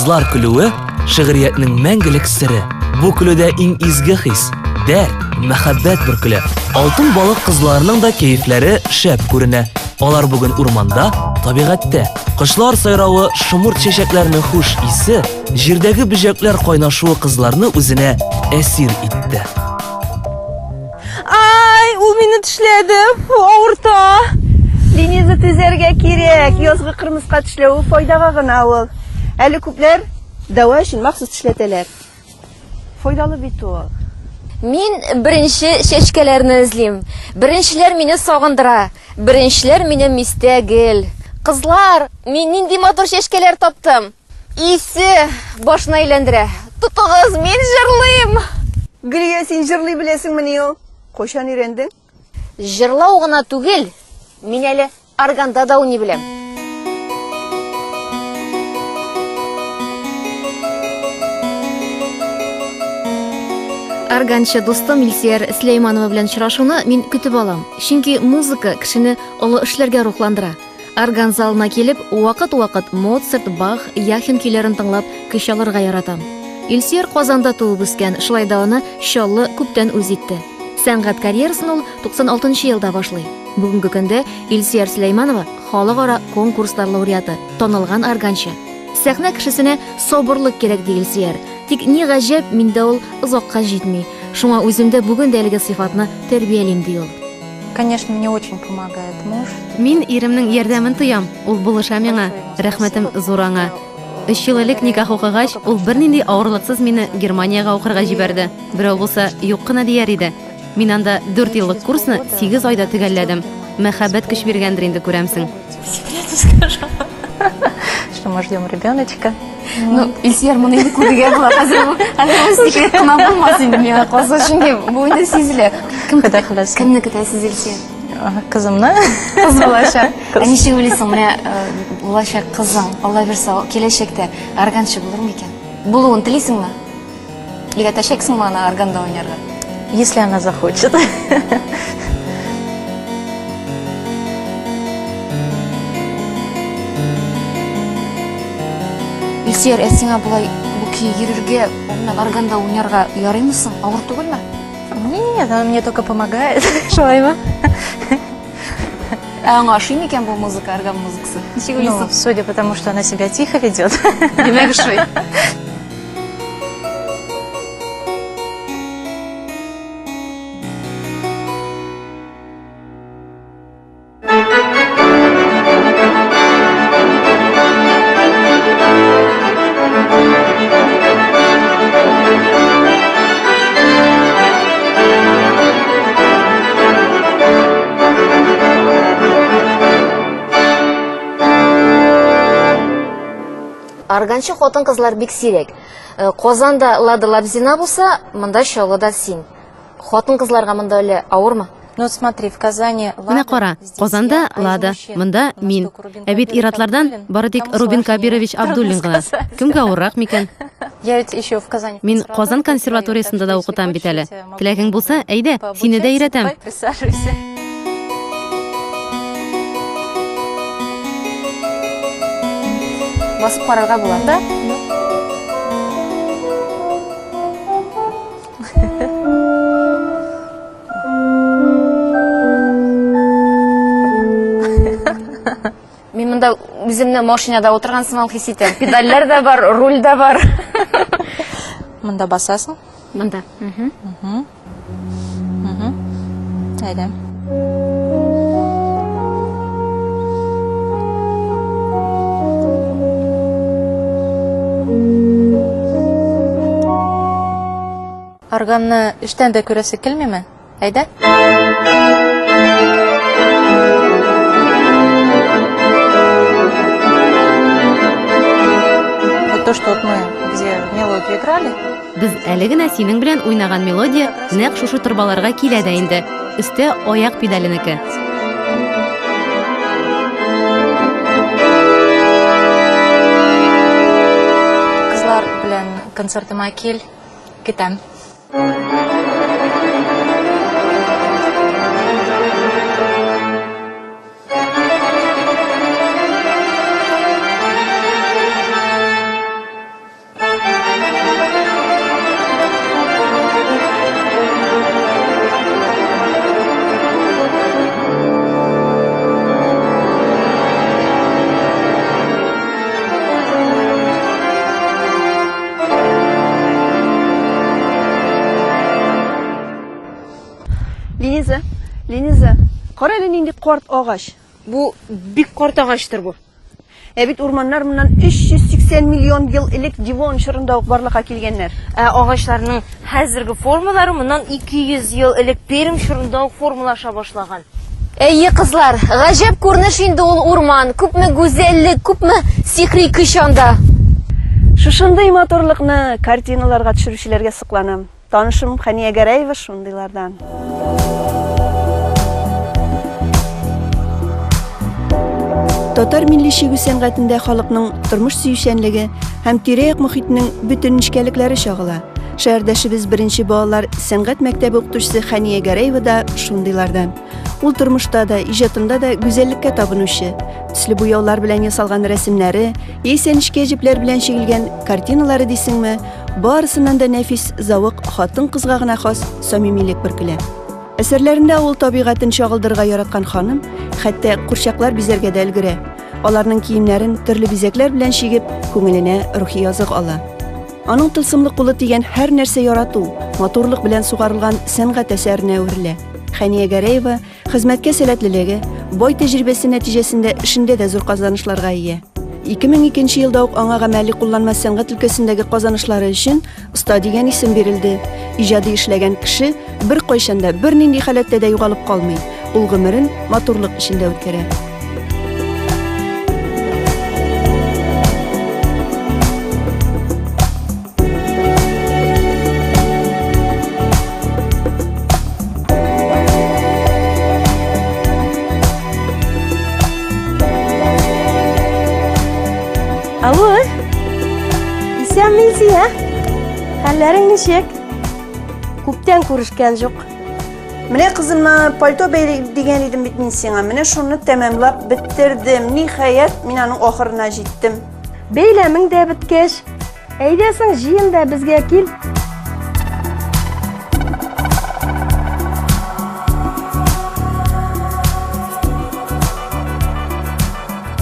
Kızlar külüğü şiiriyetinin мәңгілік siri. Bu külüde in izgi his, dert, muhabbet bir külü. Altın balık kızlarının da keyifleri şep görüne. Olar bugün urmanda, tabiatda. Kışlar sayrağı şımır çeşeklerinin hoş isi, jirdagi bijekler kaynaşuı kızlarını özüne esir itti. Ay, ул meni tishladi, og'irta. Dengizni tezarga kerak, yozgi qirmizqa tishlavi foydaga g'ina ul. Hali ko'plar davo uchun maxsus tishlatalar. Foydali bit u. Men birinchi sheshkalarni izlayman. Birinchilar meni sog'indira, birinchilar meni mistagil. Qizlar, men nindi motor sheshkalar topdim. Isi boshni aylantira. Tutug'iz, men jirlayim. Gülüye sen jirlay bilasingmi ul? Qo'shan o'randing? Jirlау g'ina tugil, men hali organda da o'ynay bilaman. Organchi do'stim Ilsiyer Suleymanova bilan uchrashuvni men kutib olam. Chunki muzika kishini ulug' ishlarga ruhlandira. Organ zalına kelib, vaqt-vaqt Mozart, Bach, Yaxin kuylarini tinglab, kuch olirga yaratam. Ilsiyer Qozonda tug'ilib o'sgan, shulayda uni Sholli ko'pdan o'z etdi. San'at karyerasini u 96-yilda boshlaydi. Bugungi kunda Ilsiyer Suleymanova xalqaro konkurslar laureati, tanilgan organchi. Sahna kishisine sabırlık kerak deydi Ilsiyer. Tik ne g'ajab menda ul uzoqqa jetmay. Shunga o'zimda bugun daliga sifatni tarbiyalayim deydi. Конечно, мне очень помогает муж. Мен иремнең ярдәмен тоям. Ул булыша миңа. Рәхмәтем зур аңа. 3 ел элек никах укыгач, ул бернинди авырлыксыз мине Германияга укырга җибәрде. Берәү булса юк кына дияр иде. Мин анда 4 еллык курсны 8 айда төгәлләдем. Мәхәббәт көч биргәндер инде, күрәмсең. Что мы ждем ребеночка. Ну, Илсияр моны инде күргән була. Хәзер секрет кына булмас инде миңа калса, чөнки бу инде сизелә. Кемне көтәсез, Илсияр? Кызымны. Кыз булачак. Ничек уйлыйсың, менә булачак кызың, Алла бирсә, киләчәктә органчы булырмы икән? Булуын телисеңме? Өйрәтәчәксеңме аны органда уйнарга? Если она захочет. Илсияр, сиңа булай бу көй йөрергә, оннан органда уйнарга ярыймысың? Авыр түгелме? Нет, она мне только помогает. Шулаймы? Аңа ошый микән бу музыка, орган музыкасы? Ничек уйлыйсың? Судя по тому, что она себя тихо ведет. Димәк ошый. Органчы хатын кызлар бик сирәк. Казанда Лада Лабзина булса, монда Шоллыда син. Хатын кызларга монда әле авырмы? Ну смотри, в Казани Менә кара, Казанда Лада, монда мин. Ә бит иратлардан бары тик Рубин Кабирович Абдуллин гына. Кемгә авыррак микән? Я ведь еще в Казани. Мин Казан консерваториясында да укытам бит әле. Теләгең булса, әйдә, сине дә өйрәтәм. Присаживайся. Басып карарга була. Да? Мин монда үземне машинада отырган сыман хис итәм. Педальләр дә бар, руль дә бар. Монда басасың? Монда. Әйдә. Органны эштән дә күрәсе килмиме? Әйдә. Вот то, что вот мы где мелодию играли. Без әле генә синең белән уйнаган мелодия нәкъ шушы торбаларга килә дә инде. Өстә аяк педалинеке. Кызлар белән концертыма кил, китәм. Линиза, кара әле нинди карт агач. Бу бик карт агачлар бу. Бит урманнар моннан 380 миллион ел элек Дивон чорында ук барлыкка килгәннәр. Агачларның хәзерге формалары моннан 200 ел элек Пермь чорында ук формалаша башлаган. Әйе, кызлар, гаҗәп күренеш инде ул урман. Күпме гүзәллек, күпме сихри көч анда. Шушындый моторлыкны картиналарга төшерүчеләргә сокланам. Танышым Хания Гәрәева шундыйлардан. Татар милли шигү сәнгатендә халыкның тормыш сөйшәнлеге һәм тирә-як мөхитнең бөтен нечкәлекләре чагыла. Шәһәрдәшебез беренче балалар сәнгать мәктәбе укытучысы Хания Гәрәева да шундыйлардан. Ул тормышта да, иҗатында да гүзәллеккә табынучы. Төсле буяулар белән ясалган рәсемнәре, яисә нечкә җепләр белән чигелгән картиналары дисеңме, барысыннан да нәфис завык хатын-кызга гына хас самимилек бөркелә. Әсәрләрендә ул табигатен чагылдырырга яраткан ханым, хәтта курчаклар бизәргә дә өлгерә. Аларның киемнәрен төрле бизәкләр белән чигеп, күңеленә рухи язык ала. Аның тылсымлы кулы тигән һәр нәрсә ярату, матурлык белән сугарылган сәнгать әсәренә үрелә. Хания Гәрәева хезмәткә сәләтлелеге, бай тәҗрибәсе нәтиҗәсендә эшендә дә зур казанышларга ия. 2002 елда ук аңа гамәли кулланма сәнгать өлкәсендәге казанышлары өчен оста дигән исем бирелде. Иҗади эшләгән кеше бер кайчанда бернинди халәттә дә югалып калмый. Ул гомерен матурлык эчендә үткәрә. Авыл, исәнмисең, хәлләрең ничек? Күптән күрешкән юк. Менә кызыма пальто бәйле дигән идем бит мин сиңа. Менә шуны тәмамлап беттердем. Ниһаять мин аның ахырына җиттем. Бәйләмең дә беткәч, әйдәсең җыен да безгә кил.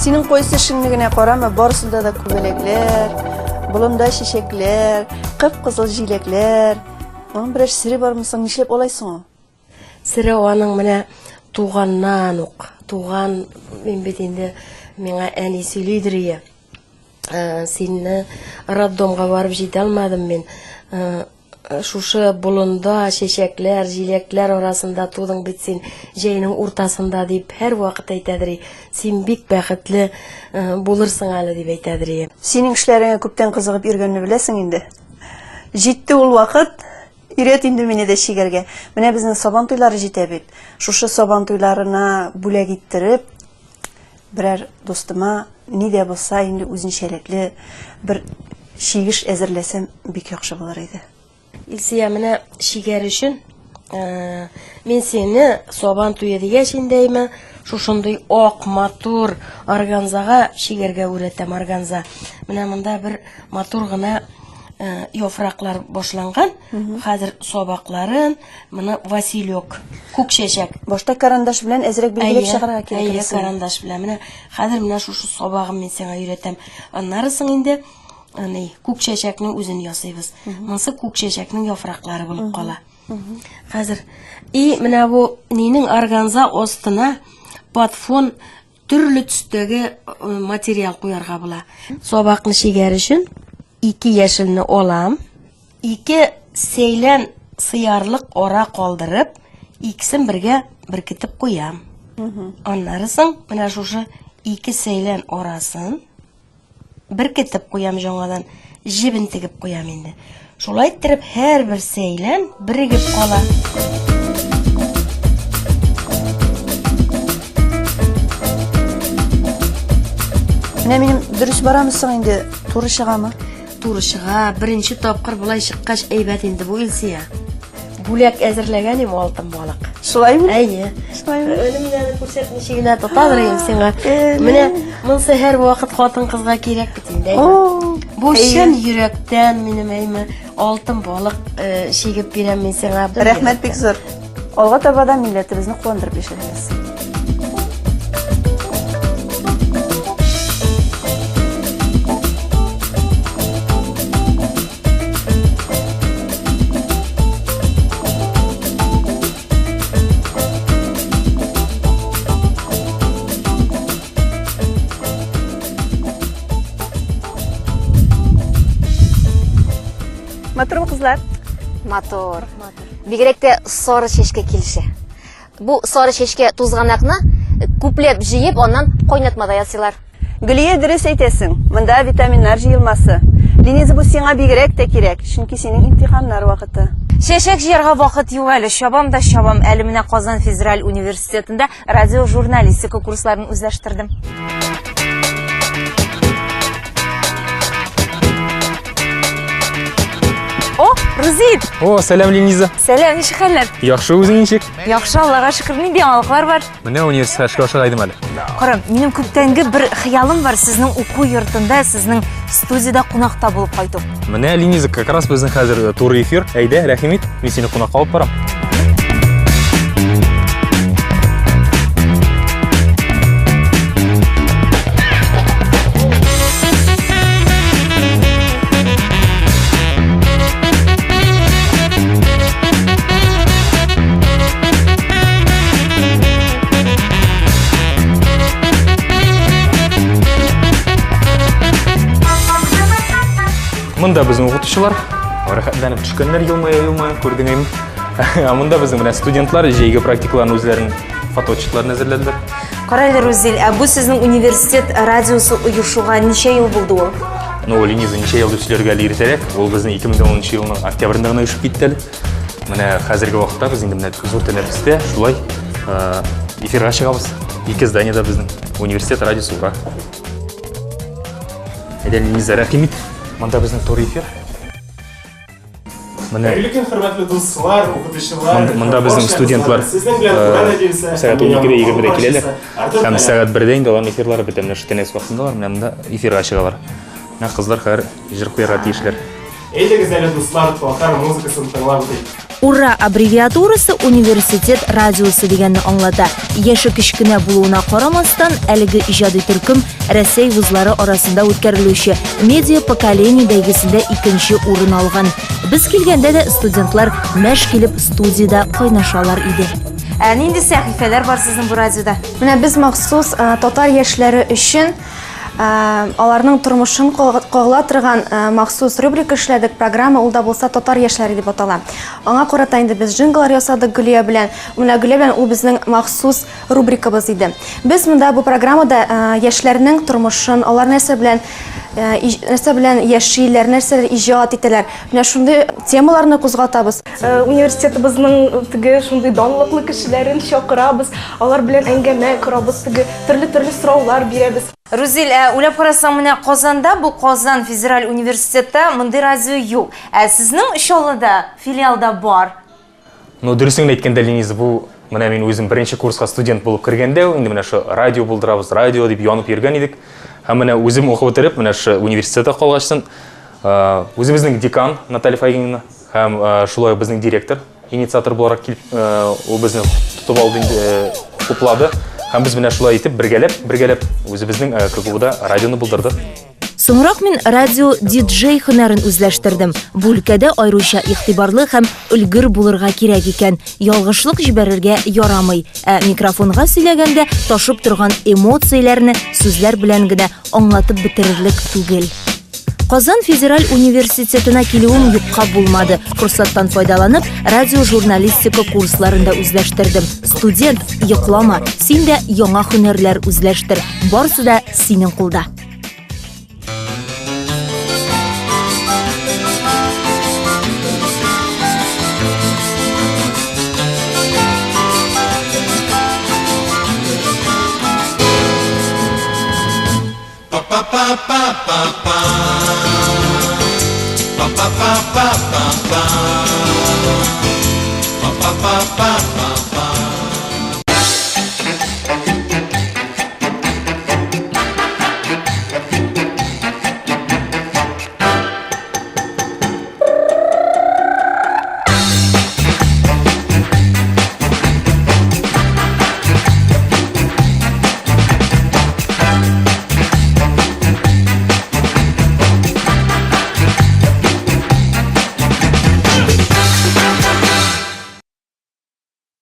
Синең койсы эшеңне генә карама, барысында да күбәләкләр, болында чәчәкләр, кып-кызыл җиләкләр. Аның берәр сире бармысың, нишләп алайсың? Сире аның менә туганнан ук. Туган мин бит инде миңа әни сөйлидер. Синне роддомга барып җитә алмадым мин. Шушы болында чәчәкләр, җиләкләр арасында тудың бит син, җәйнең уртасында дип һәр вакыт әйтәдер. Син бик бәхетле булырсың әле дип әйтәдер. Синең эшләреңә күптән кызыгып йөргәнне беләсең инде. Җитте ул вакыт, ирет инде мине дә чигәргә. Менә безнең сабан туйлары җитә бит. Шушы сабан туйларына бүләк иттереп, берәр достыма ни дә булса инде үзенчәлекле бер чигеш әзерләсәм бик яхшы булыр иде. Илсия, менә шигәр өчен мин сине сабан туе дигәч индәйме, шушындый ак матур органзага шигәргә үрәтәм. Органза. Менә монда бер матур гына яфраклар башланган. Хәзер сабакларын, моны Василек, күк чәчәк. Башта карандаш белән әзрәк билгеләп чыгарга кирәк. Әйе, карандаш белән. Менә хәзер менә шушы сабагым мин сиңа өйрәтәм. Аннарысын инде күк чәчәкнең үзен ясыйбыз. Монсы күк чәчәкнең яфраклары булып кала. Хәзер менә бу нинең органза астына подфон төрле төстәге материал куярга була. Сабакны шигәр өчен 2 яшелне алам. 2 сейлән сыярлык ара калдырып, икесен бергә беркетеп куям. Аннарысын менә шушы 2 сейлән арасын беркетеп куям, жаңадан җибен тегеп куям инде. Шулай иттереп һәр бер сейлән бирегеп кала. Менә минем дөрес барамысың инде, туры чыгамы? Туры чыга. Беренче тапкыр булай чыккач әйбәт инде бу, Илсия. Бүләк әзерләгән им алтын балык. Шулаймы? Әйе. Өнемнән күрсәтмичә генә тотадыр сиңа. Менә монсы һәр вакыт хатын кызга кирәк бит инде. Бу чын йөрәктән минем әйме алтын балык шигеп бирәм мин сиңа. Рәхмәт бик зур. Алга таба да милләтебезне куандырып яшәрбез. Матурмы кызлар? Мотор. Бигрәк тә сары чәчкә килешә. Бу сары чәчкә тузганакны күпләп җыеп, аннан кайнатмада ясыйлар. Гөлия, дөрес әйтәсең. Монда витаминнар җыелмасы. Линиза, бу сиңа бигрәк тә кирәк, чөнки синең имтиханнар вакыты. Чәчәк җыярга вакыт юк әле. Чабам да чабам. Әле менә Казан федераль университетында радио журналистика курсларын үзләштердем. О, Рузит! О, сәлам, Лениза. Сәлам, ничек хәлләр? Яхшы үзең ничек? Яхшы, Аллага шөкер, нинди яңалыклар бар? Менә университетка ашыгайдым әле. Карам, минем күптәнге бер хыялым бар сезнең уку йортында, сезнең студияда кунакта булып кайту. Менә Лениза, как раз безнең хәзер туры эфир. Әйдә, рәхим ит, мин сине кунакка алып барам. Монда безнең укытучылар, рәхәтләнеп төшкәннәр елмая күрдеңме? Монда безнең менә студентлар җәйге практикаларны үзләренең фотоотчетларын әзерләделәр. Карайлы, Рузил, бу сезнең университет радиосы оешуга ничә ел булды ул? Ну, Лениза, ничә ел дип сөйләргә әле иртәрәк. Ул безнең 2010 елның октябрендә гына оешып китте әле. Менә хәзерге вакытта без инде менә зур тәнәфестә шулай эфирга чыгабыз. Ике зданиедә безнең университет радиосы бар. Әйдә, Лениза, рәхим ит. Монда безнең туры эфир. Хәерле хөрмәтле дуслар, укытучылар. Монда безнең студентлар сәгать 12:20-дә киләләр. Һәм сәгать 1:00-дә инде алар эфирлары бетә. Менә шундый вакытындалар. Менә монда эфирга чыгалар. Менә кызлар хәзер җыр куярга тиешләр. Әйдәгез әле дуслар, татар музыкасын тыңлап үтик. Ура аббревиатурасы университет радиосы дигәнне аңлата. Яше кечкенә булуына карамастан, әлеге иҗади төркем Россия вузлары арасында үткәрелүче медиа поколение бәйгесендә 2нче урын алган. Без килгәндә дә студентлар мәш килеп студияда кайнашалар иде. Нинди сәхифәләр бар сезнең бу радиода? Менә без махсус татар яшьләре өчен аларның тормышын кагыла торган махсус рубрика эшләдек. Программа ул да булса татар яшьләре дип атала. Аңа карата инде без джинглар ясадык Гөлия белән. Менә Гөлия белән ул безнең махсус рубрикабыз иде. Без монда бу программада яшьләрнең тормышын, алар нәрсә белән яшиләр, нәрсәләр иҗат итәләр. Менә шундый темаларны кузгатабыз. Университетыбызның теге шундый данлыклы кешеләрен чакырабыз. Алар белән әңгәмә корабыз, теге төрле сораулар бирәбез. Рузил, уйлап карасаң, менә Казанда, бу Казан федераль университетта мондый радио юк. Сезнең Чаллыда филиалда бар. Ну, дөресен әйткәндә, Лениза, бу менә мин үзем беренче курска студент булып кергәндә, инде менә шу радио булдырабыз, радио дип янып йөргән идек. Һәм менә үзем укып бетереп, менә шу университетта калгачтан, үзебезнең декан Наталья Файгинина һәм шулай безнең директор, инициатор буларак килеп, ул безне тутып алды инде, хуплады. Һәм без менә шулай итеп бергәләп үзебезнең КГУда радионы булдырдык. Соңрак мин радио диджей һөнәрен үзләштердем. Бу өлкәдә аеруча игътибарлы һәм өлгөр булырга кирәк икән. Ялгышлык җибәрергә ярамый. Микрофонга сөйләгәндә ташып торган эмоцияләрне сүзләр белән генә аңлатып бетерерлек түгел. Казан федераль университетына килүем юкка булмады. Форсаттан файдаланып, радиожурналистика курсларында үзләштердем. Студент, йоклама, син дә яңа һөнәрләр үзләштер. Барысы да синең кулда. Pa pa pa pa pa